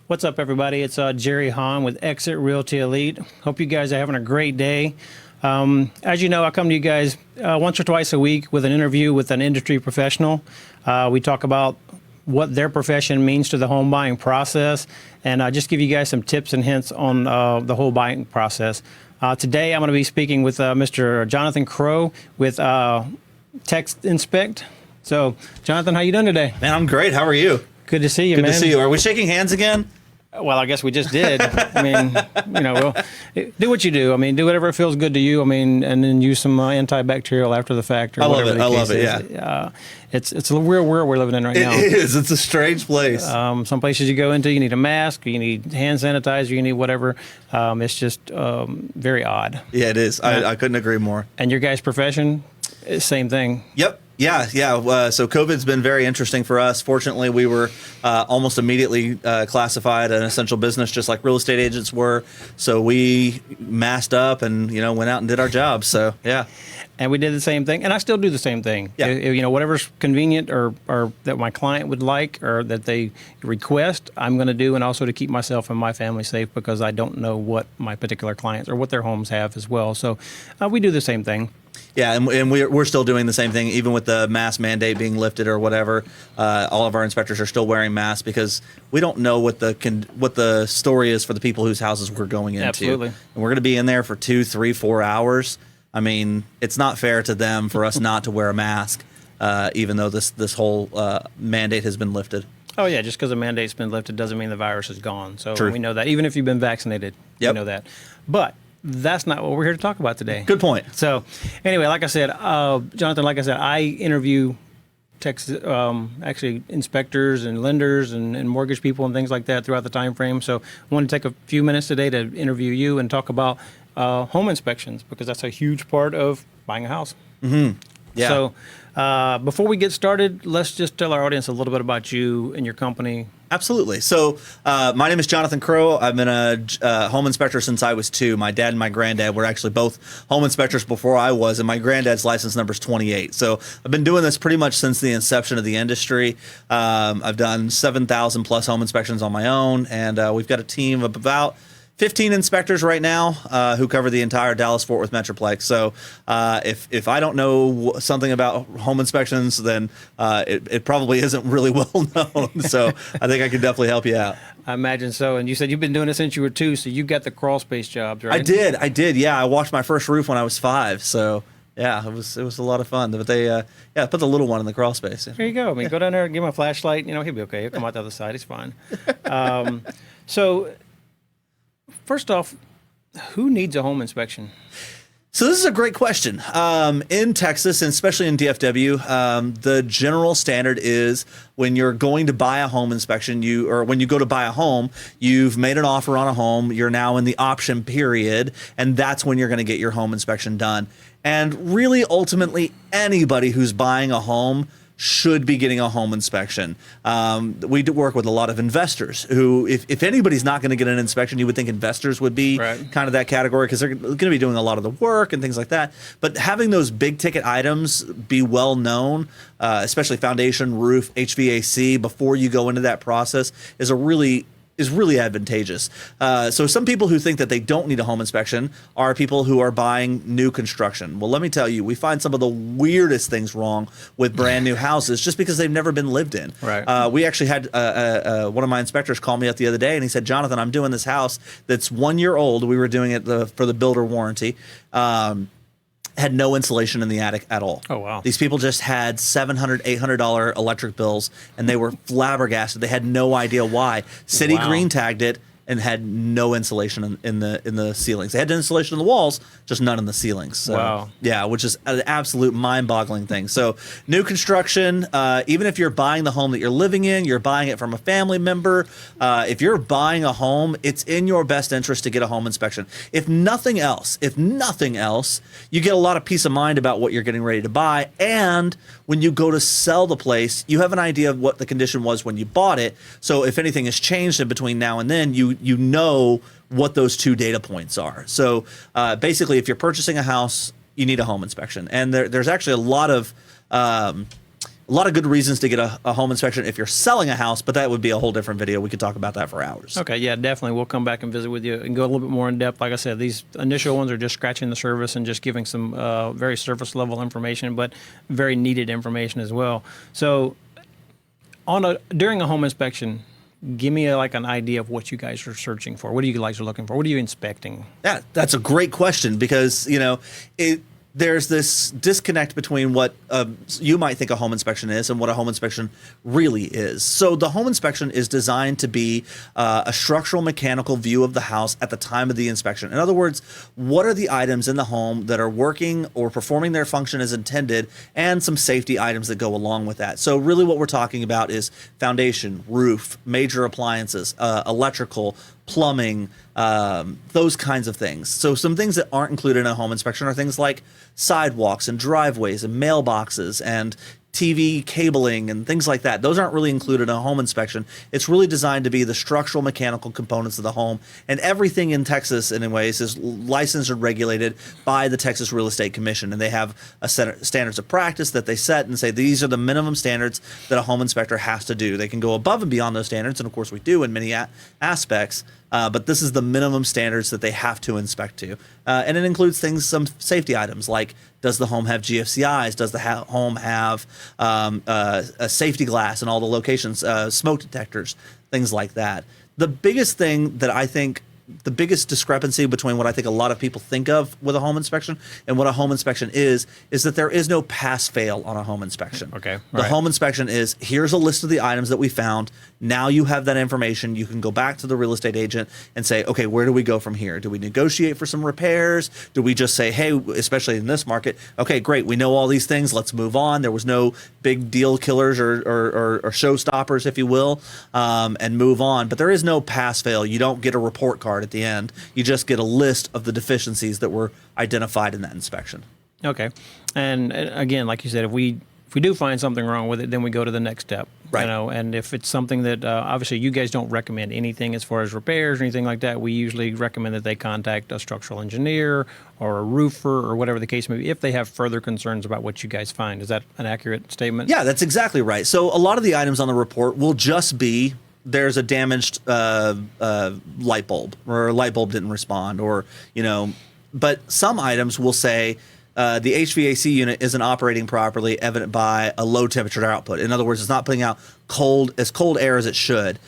What's up, everybody? It's Jerry Hahn with Exit Realty Elite. Hope you guys are having a great day. As you know, I come to you guys once or twice a week with an interview with an industry professional. We talk about what their profession means to the home buying process, and just give you guys some tips and hints on the whole buying process. Today, I'm going to be speaking with Mr. Jonathan Crow with TexInspec. So, Jonathan, how you doing today? Man, I'm great. How are you? Good to see you, man. Good to see you. Are we shaking hands again? Well, I guess we just did. I mean, do what you do. I mean, do whatever feels good to you. I mean, and then use some antibacterial after the fact. Or I love whatever it. I the love case it. is. Yeah. It's a real world we're living in right now. It is. It's a strange place. Some places you go into, you need a mask, you need hand sanitizer, you need whatever. It's just very odd. Yeah, it is. I couldn't agree more. And your guys' profession, same thing. Yep. Yeah. So COVID's been very interesting for us. Fortunately, we were almost immediately classified an essential business, just like real estate agents were. So we masked up and, went out and did our jobs. So, yeah. And we did the same thing, and I still do the same thing. Yeah. Whatever's convenient or that my client would like or that they request, I'm going to do, and also to keep myself and my family safe because I don't know what my particular clients or what their homes have as well. So we do the same thing. Yeah, and we're still doing the same thing, even with the mask mandate being lifted or whatever. All of our inspectors are still wearing masks because we don't know what the story is for the people whose houses we're going into. Absolutely. And we're going to be in there for 2, 3, 4 hours. I mean, it's not fair to them for us not to wear a mask, even though this whole mandate has been lifted. Oh, yeah, just because the mandate's been lifted doesn't mean the virus is gone. So True. We know that. Even if you've been vaccinated, Yep. we know that. But that's not what we're here to talk about today. Good point. So anyway, like I said, Jonathan, I interview actually inspectors and lenders and mortgage people and things like that throughout the time frame. So I want to take a few minutes today to interview you and talk about home inspections because that's a huge part of buying a house. Mm-hmm. Yeah. So before we get started, let's just tell our audience a little bit about you and your company. Absolutely. So my name is Jonathan Crow. I've been a home inspector since I was 2. My dad and my granddad were actually both home inspectors before I was, and my granddad's license number is 28. So I've been doing this pretty much since the inception of the industry. I've done 7,000 plus home inspections on my own, and we've got a team of about 15 inspectors right now who cover the entire Dallas-Fort Worth Metroplex. So if I don't know something about home inspections, then it probably isn't really well known. So I think I can definitely help you out. I imagine so. And you said you've been doing it since you were 2, so you got the crawl space jobs, right? I did. Yeah, I washed my first roof when I was 5. So yeah, it was a lot of fun. But they put the little one in the crawl space. There you go. I mean, go down there and give him a flashlight. He'll be okay. He'll come out the other side. He's fine. So first off, who needs a home inspection? So this is a great question. In Texas, and especially in DFW, the general standard is when you're going to buy a home inspection, when you go to buy a home, you've made an offer on a home, you're now in the option period, and that's when you're going to get your home inspection done. And really, ultimately, anybody who's buying a home should be getting a home inspection. We do work with a lot of investors who, if anybody's not going to get an inspection, you would think investors would be kind of that category because they're going to be doing a lot of the work and things like that. But having those big ticket items be well known, especially foundation, roof, HVAC, before you go into that process is really advantageous. So some people who think that they don't need a home inspection are people who are buying new construction. Well, let me tell you, we find some of the weirdest things wrong with brand new houses just because they've never been lived in. Right. We actually had one of my inspectors call me up the other day and he said, Jonathan, I'm doing this house that's 1 year old. We were doing it for the builder warranty. Had no insulation in the attic at all. Oh, wow. These people just had $700, $800 electric bills, and they were flabbergasted. They had no idea why. City green tagged it and had no insulation in the ceilings. They had insulation in the walls, just none in the ceilings. So, wow. Yeah, which is an absolute mind-boggling thing. So new construction, even if you're buying the home that you're living in, you're buying it from a family member. If you're buying a home, it's in your best interest to get a home inspection. If nothing else, you get a lot of peace of mind about what you're getting ready to buy. And when you go to sell the place, you have an idea of what the condition was when you bought it. So if anything has changed in between now and then, you know what those 2 data points are. So basically, if you're purchasing a house, you need a home inspection. And there's actually a lot of a lot of good reasons to get a home inspection if you're selling a house, but that would be a whole different video. We could talk about that for hours. Okay, yeah, definitely. We'll come back and visit with you and go a little bit more in depth. Like I said, these initial ones are just scratching the surface and just giving some very surface level information, but very needed information as well. So during a home inspection, give me like an idea of what you guys are searching for. What are you guys looking for? What are you inspecting? Yeah, that's a great question because, there's this disconnect between what you might think a home inspection is and what a home inspection really is. So the home inspection is designed to be a structural mechanical view of the house at the time of the inspection. In other words, what are the items in the home that are working or performing their function as intended, and some safety items that go along with that. So really what we're talking about is foundation, roof, major appliances, electrical, plumbing, those kinds of things. So some things that aren't included in a home inspection are things like sidewalks and driveways and mailboxes and TV cabling and things like that. Those aren't really included in a home inspection. It's really designed to be the structural mechanical components of the home, and everything in Texas anyways is licensed and regulated by the Texas Real Estate Commission, and they have a set of standards of practice that they set and say these are the minimum standards that a home inspector has to do. They can go above and beyond those standards, and of course we do in many aspects, but this is the minimum standards that they have to inspect to. And it includes some safety items like, does the home have GFCIs? Does the home have a safety glass in all the locations, smoke detectors, things like that? The biggest thing that I think, the biggest discrepancy between what I think a lot of people think of with a home inspection and what a home inspection is that there is no pass-fail on a home inspection. Okay, The home inspection is, here's a list of the items that we found. Now you have that information. You can go back to the real estate agent and say, okay, where do we go from here? Do we negotiate for some repairs? Do we just say, hey, especially in this market, okay, great, we know all these things, let's move on. There was no big deal killers or showstoppers, if you will, and move on. But there is no pass-fail. You don't get a report card at the end. You just get a list of the deficiencies that were identified in that inspection. Okay. And again, like you said, if we do find something wrong with it, then we go to the next step. Right. And if it's something that obviously you guys don't recommend anything as far as repairs or anything like that, we usually recommend that they contact a structural engineer or a roofer or whatever the case may be if they have further concerns about what you guys find. Is that an accurate statement? Yeah, that's exactly right. So a lot of the items on the report will just be, there's a damaged light bulb, or a light bulb didn't respond, or, but some items will say the HVAC unit isn't operating properly, evident by a low temperature output. In other words, it's not putting out cold air as it should.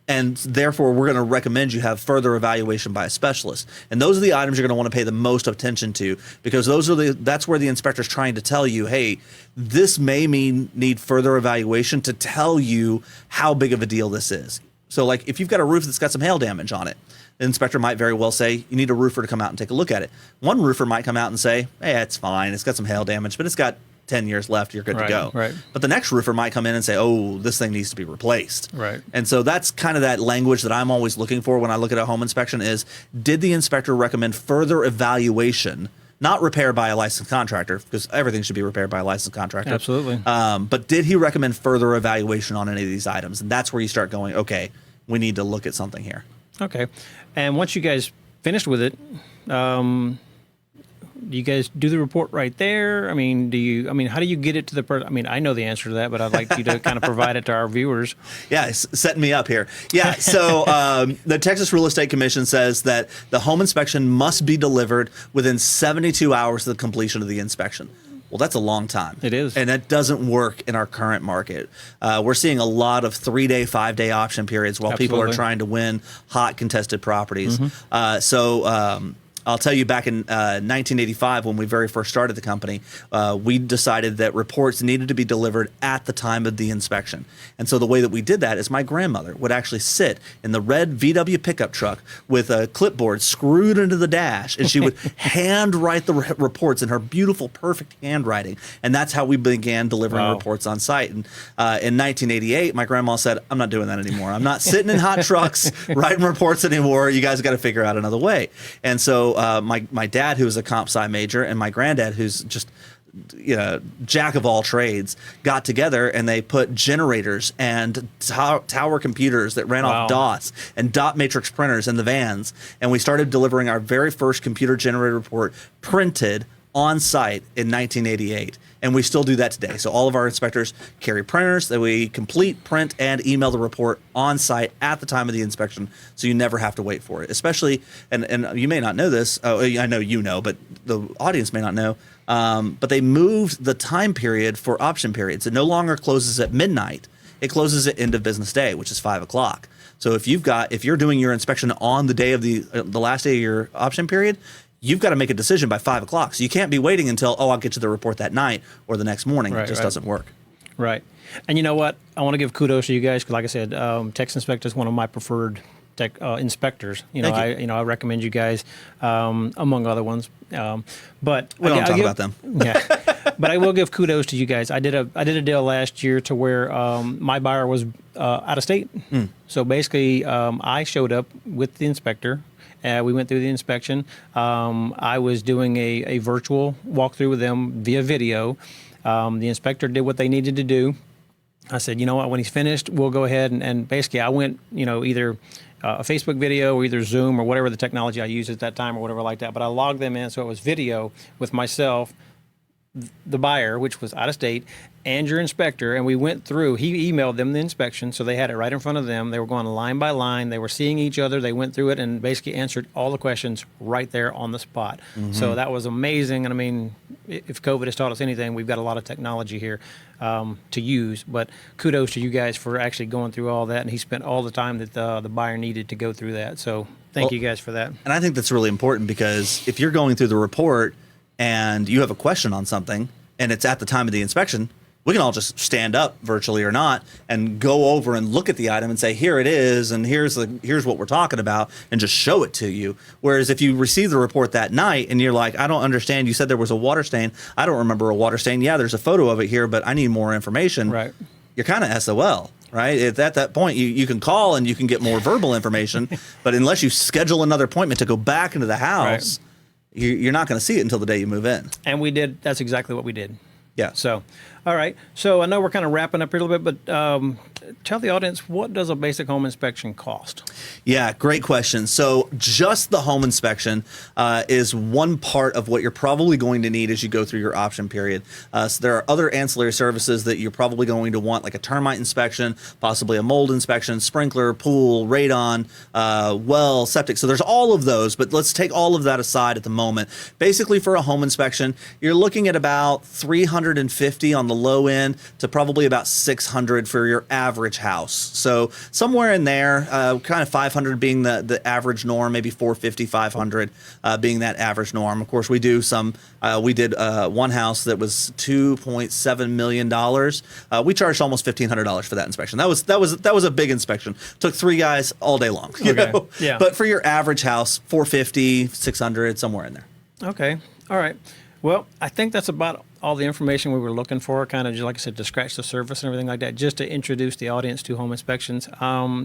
And therefore, we're going to recommend you have further evaluation by a specialist. And those are the items you're going to want to pay the most attention to, because that's where the inspector's trying to tell you, hey, this may need further evaluation to tell you how big of a deal this is. So like if you've got a roof that's got some hail damage on it, the inspector might very well say, you need a roofer to come out and take a look at it. One roofer might come out and say, hey, it's fine, it's got some hail damage, but it's got 10 years left, you're good to go. Right. But the next roofer might come in and say, oh, this thing needs to be replaced. Right. And so that's kind of that language that I'm always looking for when I look at a home inspection is, did the inspector recommend further evaluation, not repair by a licensed contractor, because everything should be repaired by a licensed contractor. Absolutely. But did he recommend further evaluation on any of these items? And that's where you start going, okay, we need to look at something here. Okay. And once you guys finished with it, do you guys do the report right there? How do you get it to the person? I know the answer to that, but I'd like you to kind of provide it to our viewers. Yeah, it's setting me up here. Yeah, so the Texas Real Estate Commission says that the home inspection must be delivered within 72 hours of the completion of the inspection. Well, that's a long time. It is. And that doesn't work in our current market. We're seeing a lot of 3-day, 5-day option periods while people are trying to win hot contested properties. Mm-hmm. I'll tell you, back in 1985, when we very first started the company, we decided that reports needed to be delivered at the time of the inspection. And so the way that we did that is my grandmother would actually sit in the red VW pickup truck with a clipboard screwed into the dash, and she would handwrite the reports in her beautiful, perfect handwriting. And that's how we began delivering reports on site. And in 1988, my grandma said, I'm not doing that anymore. I'm not sitting in hot trucks writing reports anymore. You guys got to figure out another way. And so my dad, who was a comp sci major, and my granddad, who's just jack of all trades, got together and they put generators and tower computers that ran off DOS and dot matrix printers in the vans, and we started delivering our very first computer generated report printed on site in 1988, and we still do that today. So all of our inspectors carry printers that we complete, print, and email the report on site at the time of the inspection, so you never have to wait for it. Especially, and you may not know this, I know you know, but the audience may not know, but they moved the time period for option periods. It no longer closes at midnight. It closes at end of business day, which is 5 o'clock. So if you're doing your inspection on the day of the last day of your option period, you've got to make a decision by 5 o'clock. So you can't be waiting until, I'll get you the report that night or the next morning. It just doesn't work. Right. And you know what? I want to give kudos to you guys because, like I said, TexInspec is one of my preferred tech inspectors. I recommend you guys among other ones. But we don't talk about them. Yeah. But I will give kudos to you guys. I did a deal last year to where my buyer was out of state. So basically, I showed up with the inspector. We went through the inspection. I was doing a virtual walkthrough with them via video. The inspector did what they needed to do. I said, you know what, when he's finished, we'll go ahead and basically I went, either a Facebook video or either Zoom or whatever the technology I used at that time or whatever like that. But I logged them in, so it was video with myself, the buyer, which was out of state, and your inspector, and we went through. He emailed them the inspection, so they had it right in front of them. They were going line by line. They were seeing each other. They went through it and basically answered all the questions right there on the spot. So that was amazing. And I mean, if COVID has taught us anything, we've got a lot of technology here to use. But kudos to you guys for actually going through all that. And he spent all the time that the buyer needed to go through that. So thank you guys for that. And I think that's really important because if you're going through the report and you have a question on something and it's at the time of the inspection, we can all just stand up virtually or not and go over and look at the item and say, here it is, and here's what we're talking about, and just show it to you. Whereas if you receive the report that night and you're like, I don't understand, you said there was a water stain. I don't remember a water stain. Yeah, there's a photo of it here, but I need more information. Right. You're kind of SOL, right? At that point, you can call and you can get more verbal information, but unless you schedule another appointment to go back into the house, you're not going to see it until the day you move in. And we did. That's exactly what we did. Yeah. So, all right. So I know we're kind of wrapping up here a little bit, but tell the audience, what does a basic home inspection cost? Yeah, great question. So just the home inspection is one part of what you're probably going to need as you go through your option period. So there are other ancillary services that you're probably going to want, like a termite inspection, possibly a mold inspection, sprinkler, pool, radon, well, septic. So there's all of those, but let's take all of that aside at the moment. Basically, for a home inspection, you're looking at about $350 on the low end to probably about $600 for your average house. So somewhere in there, kind of $500 being the average norm, maybe $450, $500 being that average norm. Of course, we do we did one house that was $2.7 million. We charged almost $1,500 for that inspection. That was a big inspection. Took 3 guys all day long. You know? Yeah. But for your average house, $450, $600, somewhere in there. Okay. All right. Well, I think that's about all the information we were looking for, kind of just like I said, to scratch the surface and everything like that, just to introduce the audience to home inspections.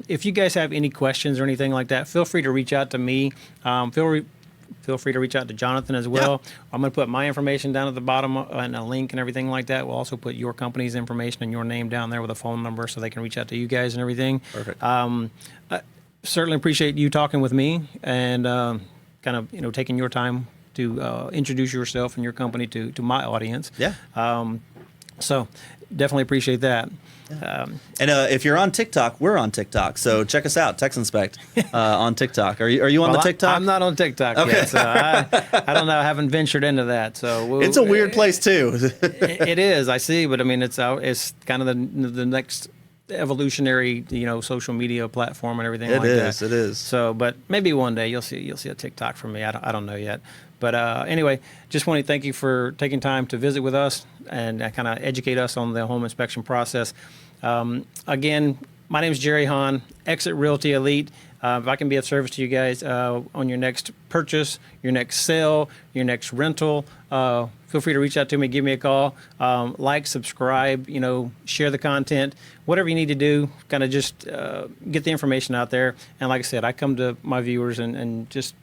If you guys have any questions or anything like that, feel free to reach out to me. Feel free to reach out to Jonathan as well. Yeah. I'm going to put my information down at the bottom and a link and everything like that. We'll also put your company's information and your name down there with a phone number so they can reach out to you guys and everything. Perfect. I certainly appreciate you talking with me and kind of taking your time to introduce yourself and your company to my audience. Yeah. So definitely appreciate that. Yeah. And if you're on TikTok, we're on TikTok. So check us out, TexInspec on TikTok. Are you on the TikTok? I'm not on TikTok yet. So I don't know. I haven't ventured into that. So it's a weird place too. It is. I see. But I mean, it's kind of the next evolutionary, social media platform and everything like that. It is. So, but maybe one day you'll see a TikTok from me. I don't know yet. But anyway, just want to thank you for taking time to visit with us and kind of educate us on the home inspection process. Again, my name is Jerry Hahn, Exit Realty Elite. If I can be of service to you guys on your next purchase, your next sale, your next rental, feel free to reach out to me, give me a call, like, subscribe, share the content, whatever you need to do, kind of just get the information out there. And like I said, I come to my viewers and just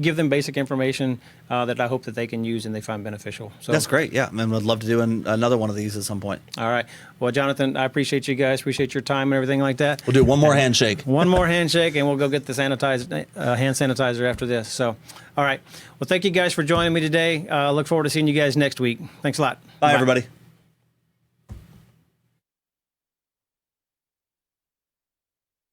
give them basic information that I hope that they can use and they find beneficial. So That's great. Yeah, and would love to do another one of these at some point. all right. Well, Jonathan, I appreciate you guys. Appreciate your time and everything like that. We'll do one more handshake. One more handshake, and we'll go get the hand sanitizer after this. So, all right. Well, thank you guys for joining me today. Look forward to seeing you guys next week. Thanks a lot. Bye. Everybody.